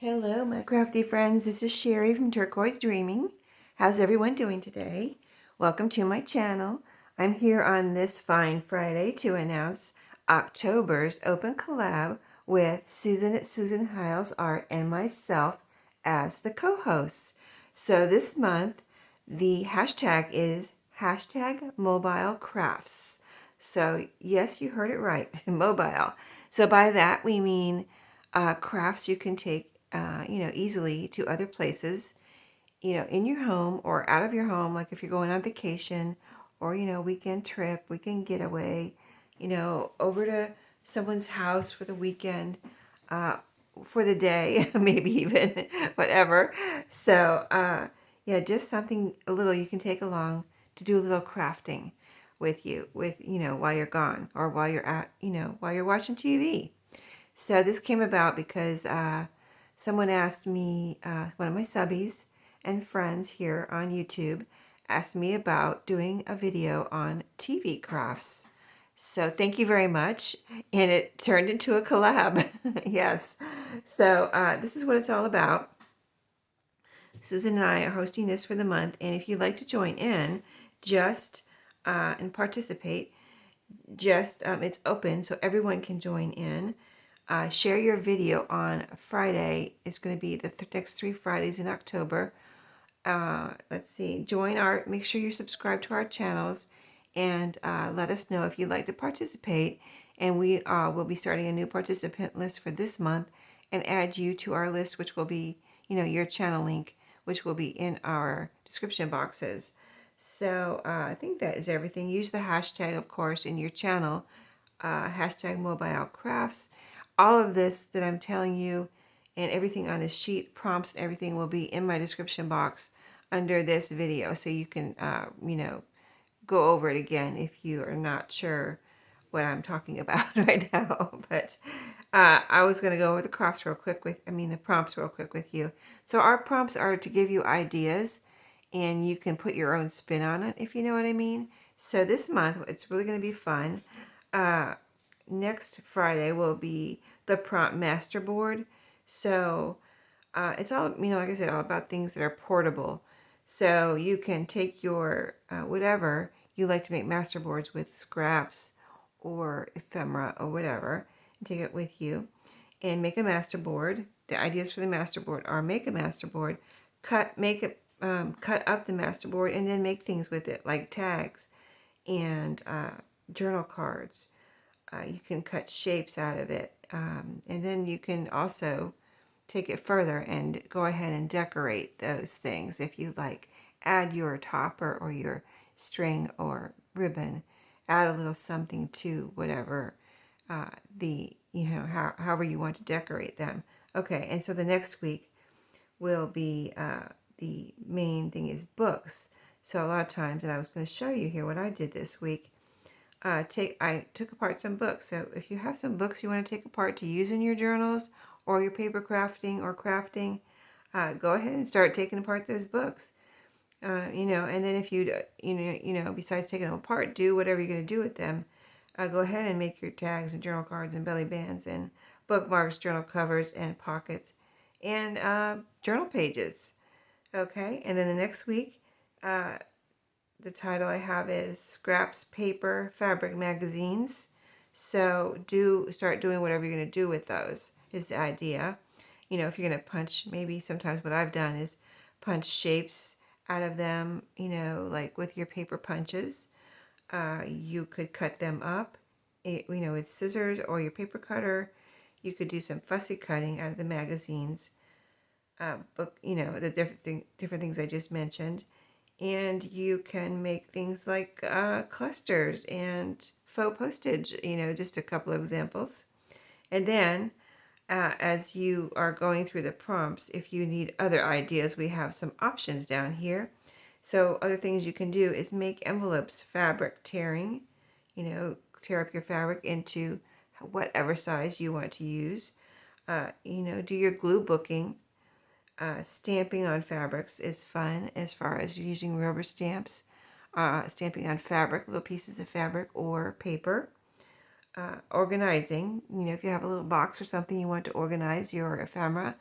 Hello, my crafty friends. This is Sheree from Turquoise Dreaming. How's everyone doing today? Welcome to my channel. I'm here on this fine Friday to announce October's open collab with Susan at Susan Hiles Art and myself as the co-hosts. So this month, the hashtag is hashtag mobilecrafts. So yes, you heard it right, mobile. So by that we mean crafts you can take easily to other places, in your home or out of your home, like if you're going on vacation or, weekend trip, weekend getaway, over to someone's house for the weekend, for the day, maybe even, whatever. So, yeah, just something a little you can take along to do a little crafting with you, while you're gone or while you're while you're watching TV. So this came about because someone asked me, one of my subbies and friends here on YouTube asked me about doing a video on TVcrafts. So thank you very much. And it turned into a collab. Yes. So this is what it's all about. Susan and I are hosting this for the month. And if you'd like to join in, just and participate, just it's open so everyone can join in. Share your video on Friday. It's going to be the next 3 Fridays in October. Let's see. Make sure you're subscribed to our channels and let us know if you'd like to participate. And we will be starting a new participant list for this month and add you to our list, which will be, your channel link, which will be in our description boxes. So I think that is everything. Use the hashtag, of course, in your channel, hashtag mobilecrafts. All of this that I'm telling you and everything on the sheet, prompts, and everything will be in my description box under this video. So you can, go over it again if you are not sure what I'm talking about right now. But I was going to go over the prompts real quick with you. So our prompts are to give you ideas and you can put your own spin on it, if you know what I mean. So this month, it's really going to be fun. Next Friday will be the prompt Masterboard. So it's all, like I said, all about things that are portable. So you can take your whatever you like to make masterboards with, scraps or ephemera or whatever, and take it with you and make a masterboard. The ideas for the masterboard are make a masterboard, cut up the masterboard, and then make things with it like tags and journal cards. You can cut shapes out of it, and then you can also take it further and go ahead and decorate those things if you like. Add your topper or your string or ribbon. Add a little something to whatever however you want to decorate them. Okay, and so the next week will be the main thing is books. So a lot of times, and I was going to show you here what I did this week. I took apart some books. So if you have some books you want to take apart to use in your journals or your paper crafting or crafting, go ahead and start taking apart those books. And then if besides taking them apart, do whatever you're going to do with them. Go ahead and make your tags and journal cards and belly bands and bookmarks, journal covers and pockets and journal pages. Okay, and then the next week, the title I have is Scraps Paper Fabric Magazines. So start doing whatever you're going to do with those is the idea. If you're going to punch, maybe sometimes what I've done is punch shapes out of them, like with your paper punches. You could cut them up, with scissors or your paper cutter. You could do some fussy cutting out of the magazines. The different things I just mentioned. And you can make things like clusters and faux postage, just a couple of examples. And then as you are going through the prompts, if you need other ideas, we have some options down here. So other things you can do is make envelopes, fabric tearing, tear up your fabric into whatever size you want to use. Do your glue booking. Stamping on fabrics is fun as far as using rubber stamps, stamping on fabric, little pieces of fabric or paper. Organizing, if you have a little box or something you want to organize your ephemera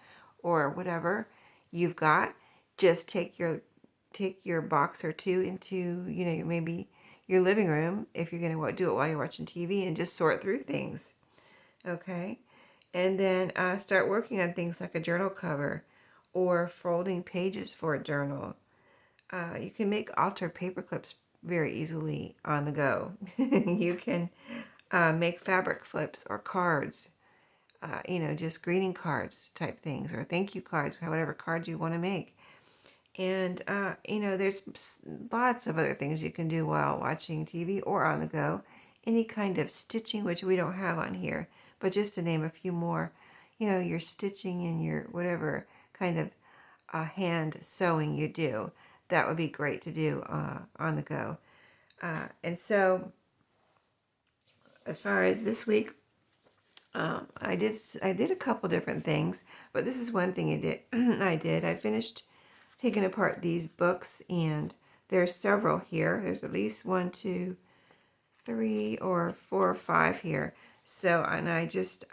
or whatever you've got. Just take your box or two into, maybe your living room if you're going to do it while you're watching TV, and just sort through things. Okay. And then start working on things like a journal cover or folding pages for a journal. You can make altered paper clips very easily on the go. You can make fabric flips or cards, just greeting cards type things, or thank you cards, whatever cards you want to make. And, there's lots of other things you can do while watching TV or on the go. Any kind of stitching, which we don't have on here, but just to name a few more, your stitching and your whatever kind of hand sewing you do, that would be great to do on the go. And so, as far as this week, I did a couple different things, but this is one thing I did. I finished taking apart these books, and there's several here. There's at least 1, 2, 3, or 4 or 5 here. So, and I just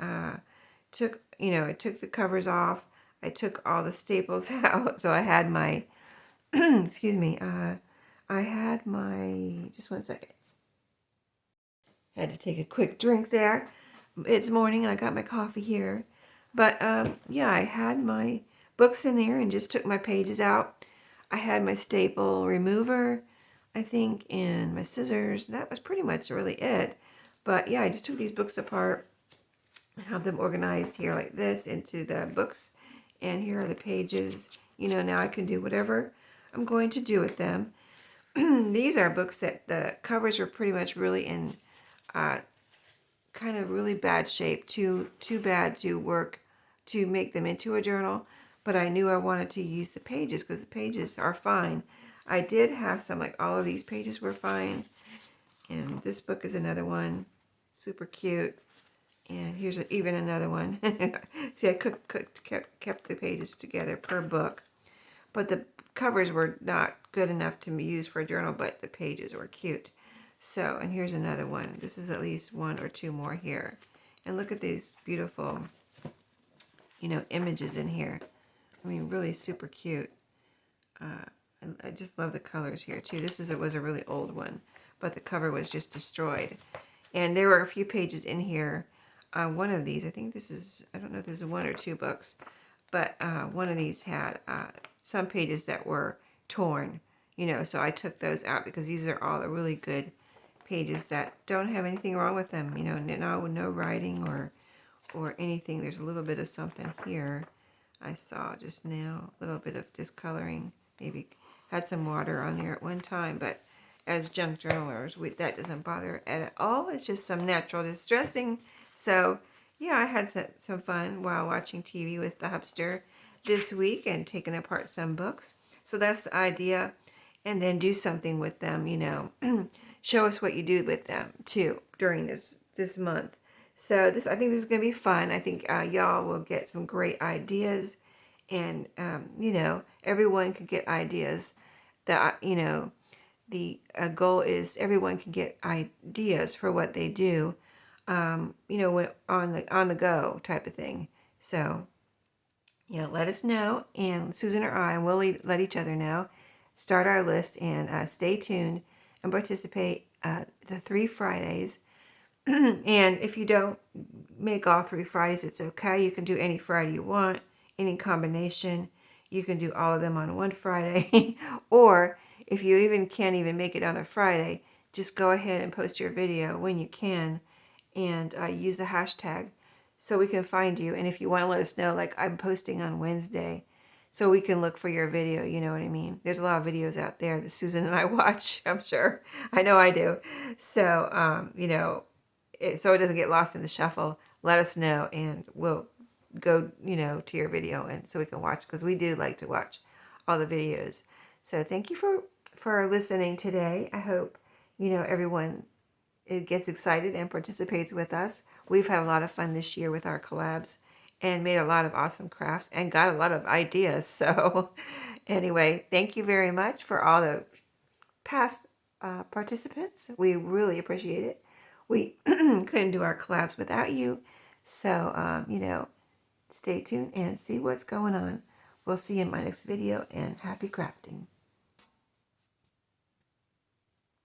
took the covers off. I took all the staples out. So I had my, excuse me, I had my, just one second. Had to take a quick drink there. It's morning and I got my coffee here. But yeah, I had my books in there and just took my pages out. I had my staple remover, I think, and my scissors. That was pretty much really it. But yeah, I just took these books apart, have them organized here like this into the books. And here are the pages. Now I can do whatever I'm going to do with them. These are books that the covers were pretty much really in kind of really bad shape, too bad to work to make them into a journal, but I knew I wanted to use the pages because the pages are fine. I did have some, like all of these pages were fine, and this book is another one, super cute, and here's even another one. See, I kept the pages together per book, but the covers were not good enough to use for a journal, but the pages were cute. So, and here's another one. This is at least 1 or 2 more here. And look at these beautiful, images in here. I mean, really super cute. I just love the colors here too. Was a really old one, but the cover was just destroyed. And there were a few pages in here. One of these, I think this is, I don't know if this is 1 or 2 books, but one of these had some pages that were torn, so I took those out because these are all the really good pages that don't have anything wrong with them, no writing or anything. There's a little bit of something here I saw just now, a little bit of discoloring, maybe had some water on there at one time, but as junk journalers, that doesn't bother at all. It's just some natural distressing. So yeah, I had some fun while watching TV with the hubster this week and taking apart some books. So that's the idea. And then do something with them, show us what you do with them too during this month. So I think this is going to be fun. I think y'all will get some great ideas, and everyone can get ideas. That the goal is everyone can get ideas for what they do, when on the go type of thing. So let us know, and Susan or I will let each other know. Start our list, and stay tuned and participate the 3 Fridays. And if you don't make all 3 Fridays, it's okay. You can do any Friday you want, any combination. You can do all of them on one Friday. Or if you can't even make it on a Friday, just go ahead and post your video when you can, and use the hashtag so we can find you. And if you want to let us know, like I'm posting on Wednesday, so we can look for your video, you know what I mean? There's a lot of videos out there that Susan and I watch, I'm sure. I know I do. So, so it doesn't get lost in the shuffle, let us know, and we'll go, to your video, and so we can watch, because we do like to watch all the videos. So thank you for listening today. I hope, everyone gets excited and participates with us. We've had a lot of fun this year with our collabs, and made a lot of awesome crafts and got a lot of ideas. So anyway, thank you very much for all the past participants. We really appreciate it. We couldn't do our collabs without you. So, Stay tuned and see what's going on. We'll see you in my next video, and happy crafting.